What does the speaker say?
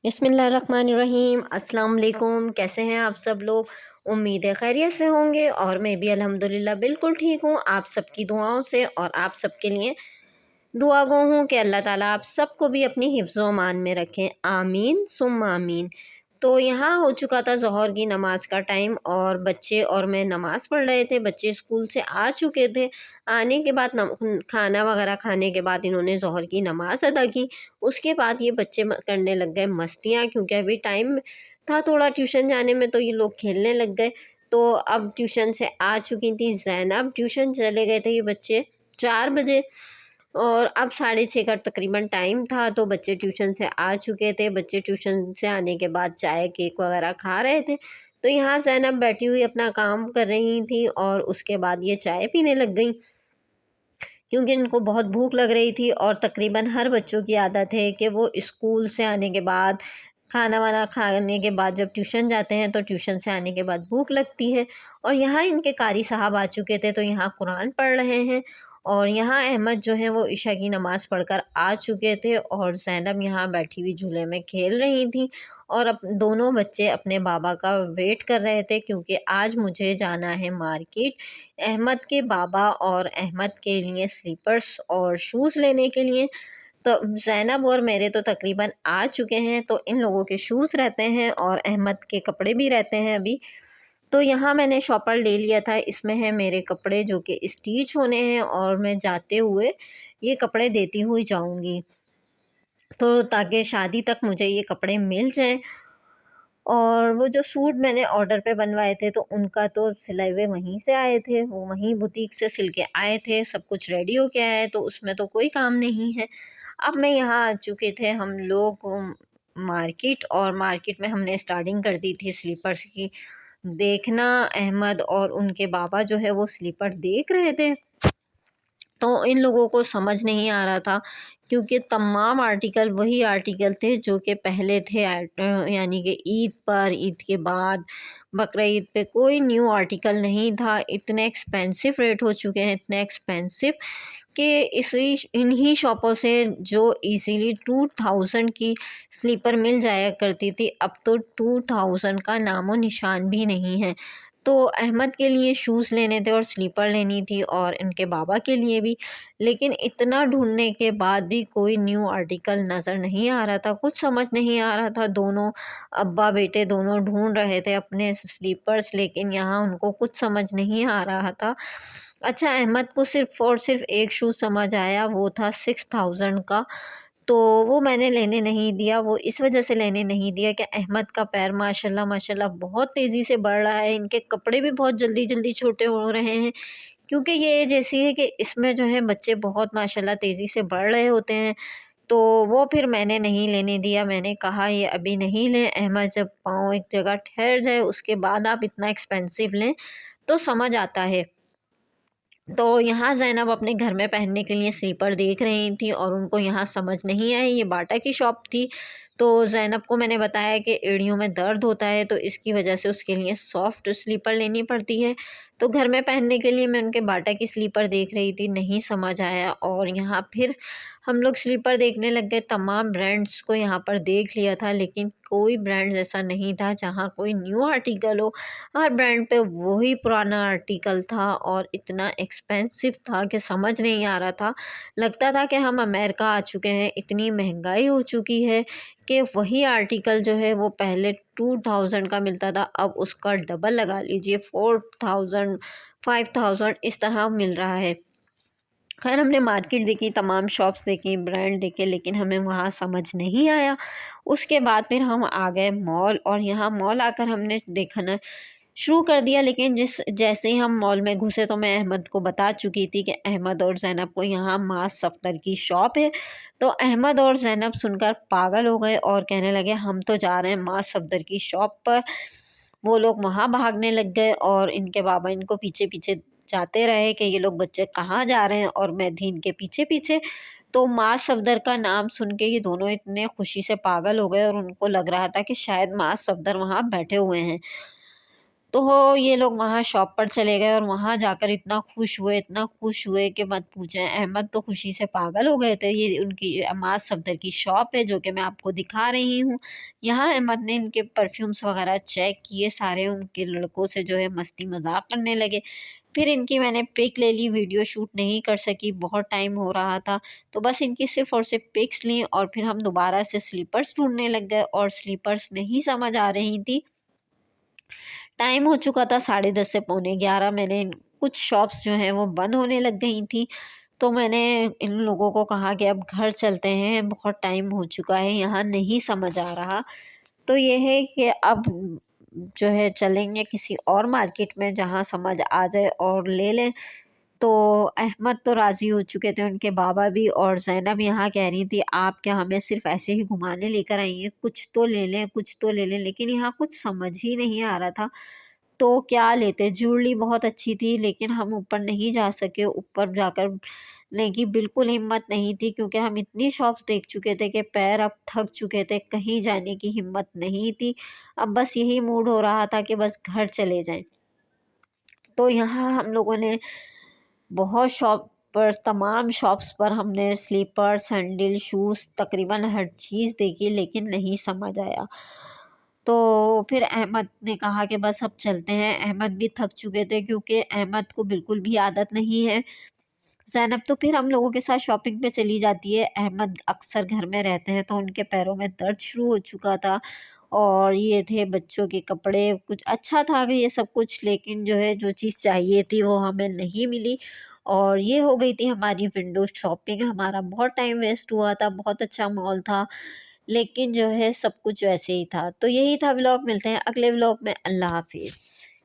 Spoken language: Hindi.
बिस्मिल्लाहिर्रहमानिर्रहीम। अस्सलाम वालेकुम। कैसे हैं आप सब लोग? उम्मीद है खैरियत से होंगे और मैं भी अल्हम्दुलिल्लाह बिल्कुल ठीक हूँ। आप सबकी दुआओं से और आप सबके लिए दुआ गो हूँ कि अल्लाह ताला आप सबको भी अपनी हिफ्ज़ व अमान में रखें। आमीन सुम्मा आमीन। तो यहाँ हो चुका था ज़ोहर की नमाज़ का टाइम और बच्चे और मैं नमाज़ पढ़ रहे थे। बच्चे स्कूल से आ चुके थे। आने के बाद खाना वगैरह खाने के बाद इन्होंने ज़ोहर की नमाज़ अदा की। उसके बाद ये बच्चे करने लग गए मस्तियाँ, क्योंकि अभी टाइम था थोड़ा ट्यूशन जाने में, तो ये लोग खेलने लग गए। तो अब ट्यूशन से आ चुकी थी ज़ैनब, ट्यूशन चले गए थे ये बच्चे 4 बजे और अब 6:30 का तकरीबन टाइम था। तो बच्चे ट्यूशन से आ चुके थे। बच्चे ट्यूशन से आने के बाद चाय केक वगैरह खा रहे थे। तो यहाँ ज़ैनब बैठी हुई अपना काम कर रही थी और उसके बाद ये चाय पीने लग गई, क्योंकि इनको बहुत भूख लग रही थी। और तकरीबन हर बच्चों की आदत है कि वो स्कूल से आने के बाद खाना वाना खाने के बाद जब ट्यूशन जाते हैं तो ट्यूशन से आने के बाद भूख लगती है। और यहाँ इनके कारी साहब आ चुके थे, तो यहाँ कुरान पढ़ रहे हैं। और यहाँ अहमद जो है वो इशा की नमाज़ पढ़कर आ चुके थे और ज़ैनब यहाँ बैठी हुई झूले में खेल रही थी। और दोनों बच्चे अपने बाबा का वेट कर रहे थे, क्योंकि आज मुझे जाना है मार्केट अहमद के बाबा और अहमद के लिए स्लीपर्स और शूज़ लेने के लिए। तो ज़ैनब और मेरे तो तकरीबन आ चुके हैं। तो इन लोगों के शूज़ रहते हैं और अहमद के कपड़े भी रहते हैं अभी। तो यहाँ मैंने शॉपर ले लिया था। इसमें है मेरे कपड़े जो कि स्टिच होने हैं और मैं जाते हुए ये कपड़े देती हुई जाऊँगी, तो ताकि शादी तक मुझे ये कपड़े मिल जाएँ। और वो जो सूट मैंने ऑर्डर पे बनवाए थे तो उनका तो सिले हुए वहीं से आए थे, वो वहीं बुटीक से सिल के आए थे, सब कुछ रेडी हो के आया है, तो उसमें तो कोई काम नहीं है। अब मैं यहाँ आ चुके थे हम लोग मार्केट, और मार्केट में हमने स्टार्टिंग कर दी थी स्लीपर्स की देखना। अहमद और उनके बाबा जो है वो स्लीपर देख रहे थे, तो इन लोगों को समझ नहीं आ रहा था, क्योंकि तमाम आर्टिकल वही आर्टिकल थे जो कि पहले थे। यानी कि ईद पर, ईद के बाद, बकरीद पे कोई न्यू आर्टिकल नहीं था। इतने एक्सपेंसिव रेट हो चुके हैं, इतने एक्सपेंसिव कि इसी इन्हीं शॉपों से जो इजीली 2000 की स्लीपर मिल जाया करती थी, अब तो 2000 का नामो निशान भी नहीं है। तो अहमद के लिए शूज़ लेने थे और स्लीपर लेनी थी और इनके बाबा के लिए भी, लेकिन इतना ढूंढने के बाद भी कोई न्यू आर्टिकल नज़र नहीं आ रहा था। कुछ समझ नहीं आ रहा था। दोनों अब्बा बेटे दोनों ढूंढ रहे थे अपने स्लीपर्स, लेकिन यहाँ उनको कुछ समझ नहीं आ रहा था। अच्छा, अहमद को सिर्फ़ और सिर्फ एक शूज़ समझ आया, वो था 6000 का। तो वो मैंने लेने नहीं दिया। वो इस वजह से लेने नहीं दिया कि अहमद का पैर माशाल्लाह माशाल्लाह बहुत तेज़ी से बढ़ रहा है। इनके कपड़े भी बहुत जल्दी-जल्दी छोटे हो रहे हैं, क्योंकि ये एज ऐसी है कि इसमें जो है बच्चे बहुत माशाल्लाह तेज़ी से बढ़ रहे होते हैं। तो वो फिर मैंने नहीं लेने दिया। मैंने कहा ये अभी नहीं लें, अहमद जब पाँव एक जगह ठहर जाए उसके बाद आप इतना एक्सपेंसिव लें, तो समझ आता है। तो यहाँ ज़ैनब अपने घर में पहनने के लिए स्लीपर देख रही थी और उनको यहाँ समझ नहीं आई। ये बाटा की शॉप थी। तो ज़ैनब को मैंने बताया कि एड़ियों में दर्द होता है, तो इसकी वजह से उसके लिए सॉफ्ट स्लीपर लेनी पड़ती है। तो घर में पहनने के लिए मैं उनके बाटा की स्लीपर देख रही थी, नहीं समझ आया। और यहाँ फिर हम लोग स्लीपर देखने लग गए। तमाम ब्रांड्स को यहाँ पर देख लिया था, लेकिन कोई ब्रांड्स ऐसा नहीं था जहाँ कोई न्यू आर्टिकल हो। हर ब्रांड पे वही पुराना आर्टिकल था और इतना एक्सपेंसिव था कि समझ नहीं आ रहा था। लगता था कि हम अमेरिका आ चुके हैं। इतनी महंगाई हो चुकी है कि वही आर्टिकल जो है वो पहले 2000 का मिलता था, अब उसका डबल लगा लीजिए 4000 5000 इस तरह मिल रहा है। खैर, हमने मार्केट देखी, तमाम शॉप्स देखी, ब्रांड देखे, लेकिन हमें वहाँ समझ नहीं आया। उसके बाद फिर हम आ गए मॉल, और यहाँ मॉल आकर हमने देखना शुरू कर दिया। लेकिन जैसे ही हम मॉल में घुसे तो मैं अहमद को बता चुकी थी कि अहमद और ज़ैनब को यहाँ मास सफ़दर की शॉप है। तो अहमद और ज़ैनब सुनकर पागल हो गए और कहने लगे हम तो जा रहे हैं मास सफ़दर की शॉप पर। वो लोग वहाँ भागने लग गए और इनके बाबा इनको पीछे-पीछे जाते रहे कि ये लोग बच्चे कहाँ जा रहे हैं, और मैं थी इनके पीछे-पीछे। तो माँ सफदर का नाम सुन के ये दोनों इतने खुशी से पागल हो गए और उनको लग रहा था कि शायद माँ सफदर वहाँ बैठे हुए हैं। तो ये लोग वहाँ शॉप पर चले गए और वहाँ जाकर इतना खुश हुए कि मत पूछें। अहमद तो खुशी से पागल हो गए थे। ये उनकी अम्माज़ सफदर की शॉप है, जो कि मैं आपको दिखा रही हूँ। यहाँ अहमद ने इनके परफ्यूम्स वगैरह चेक किए, सारे उनके लड़कों से जो है मस्ती मजाक करने लगे। फिर इनकी मैंने पिक ले ली, वीडियो शूट नहीं कर सकी, बहुत टाइम हो रहा था। तो बस इनकी सिर्फ़ और सिर्फ पिक्स ली और फिर हम दोबारा से स्लीपर्स ढूँढने लग गए और स्लीपर्स नहीं समझ आ रही थी। टाइम हो चुका था 10:30 से पौने 11। कुछ शॉप्स जो हैं वो बंद होने लग गई थी। तो मैंने इन लोगों को कहा कि अब घर चलते हैं, बहुत टाइम हो चुका है, यहाँ नहीं समझ आ रहा। तो ये है कि अब जो है चलेंगे किसी और मार्केट में जहाँ समझ आ जाए और ले लें। तो अहमद तो राज़ी हो चुके थे, उनके बाबा भी, और ज़ैनब यहाँ कह रही थी आप क्या हमें सिर्फ़ ऐसे ही घुमाने लेकर आई हैं, कुछ तो ले लें, कुछ तो ले लें। लेकिन यहाँ कुछ समझ ही नहीं आ रहा था, तो क्या लेते? ज्वेलरी बहुत अच्छी थी लेकिन हम ऊपर नहीं जा सके, ऊपर जाकर लेने की बिल्कुल हिम्मत नहीं थी क्योंकि हम इतनी शॉप्स देख चुके थे कि पैर अब थक चुके थे, कहीं जाने की हिम्मत नहीं थी। अब बस यही मूड हो रहा था कि बस घर चले जाएँ। तो यहाँ हम लोगों ने बहुत शॉप पर, तमाम शॉप्स पर हमने स्लीपर, सैंडल, शूज़, तकरीबन हर चीज़ देखी लेकिन नहीं समझ आया। तो फिर अहमद ने कहा कि बस अब चलते हैं। अहमद भी थक चुके थे क्योंकि अहमद को बिल्कुल भी आदत नहीं है। ज़ैनब तो फिर हम लोगों के साथ शॉपिंग पे चली जाती है। अहमद अक्सर घर में रहते हैं तो उनके पैरों में दर्द शुरू हो चुका था और ये थे बच्चों के कपड़े, कुछ अच्छा था ये सब कुछ, लेकिन जो है जो चीज़ चाहिए थी वो हमें नहीं मिली। और ये हो गई थी हमारी विंडो शॉपिंग। हमारा बहुत टाइम वेस्ट हुआ था, बहुत अच्छा मॉल था, लेकिन जो है सब कुछ वैसे ही था। तो यही था व्लॉग, मिलते हैं अगले व्लॉग में। अल्लाह हाफ़िज़।